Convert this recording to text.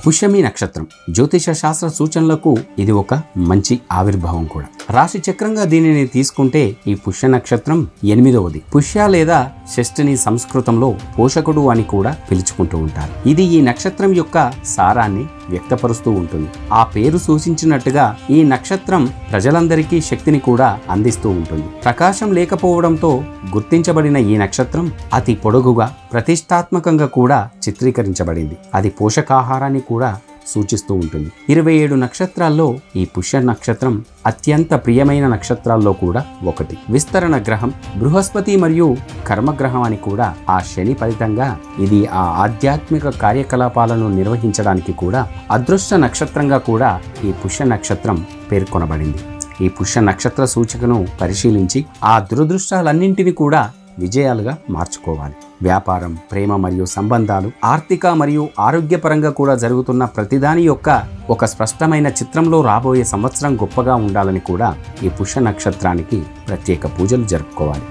పుష్యమి నక్షత్రం జ్యోతిష శాస్త్ర సూచనలకు ఇది ఒక మంచి ఆవిర్భావం కూడా. రాశి చక్రంగా దీనిని తీసుకుంటే ఈ పుష్య నక్షత్రం 8వది. పుష్య లేదా షష్ఠిని సంస్కృతంలో పోషకుడు అని కూడా పిలుచుకుంటూ ఉంటారు. ఇది ఈ నక్షత్రం యొక్క సారాన్ని వ్యక్తపరుస్తూ ఉంటుంది. ఆ పేరు సూచించినట్టుగా ఈ నక్షత్రం ప్రజలందరికీ శక్తిని కూడా అందిస్తూ ఉంటుంది. ప్రకాశం లేకపోవడంతో గుర్తించబడిన ఈ నక్షత్రం అతి పొడుగుగా ప్రతిష్టాత్మకంగా కూడా చిత్రీకరించబడింది. అది పోషకాహారాన్ని కూడా సూచిస్తూ ఉంటుంది. 27 నక్షత్రాల్లో ఈ పుష్య నక్షత్రం అత్యంత ప్రియమైన నక్షత్రాల్లో కూడా ఒకటి. విస్తరణ గ్రహం బృహస్పతి మరియు కర్మగ్రహం అని కూడా ఆ శని ఫలితంగా ఇది ఆ ఆధ్యాత్మిక కార్యకలాపాలను నిర్వహించడానికి కూడా అదృష్ట నక్షత్రంగా కూడా ఈ పుష్య నక్షత్రం పేర్కొనబడింది. ఈ పుష్య నక్షత్ర సూచికను పరిశీలించి ఆ దురదృష్టాలన్నింటినీ కూడా విజయాలుగా మార్చుకోవాలి. వ్యాపారం, ప్రేమ మరియు సంబంధాలు, ఆర్థిక మరియు ఆరోగ్యపరంగా కూడా జరుగుతున్న ప్రతిదాని యొక్క ఒక స్పష్టమైన చిత్రంలో రాబోయే సంవత్సరం గొప్పగా ఉండాలని కూడా ఈ పుష్య నక్షత్రానికి ప్రత్యేక పూజలు జరుపుకోవాలి.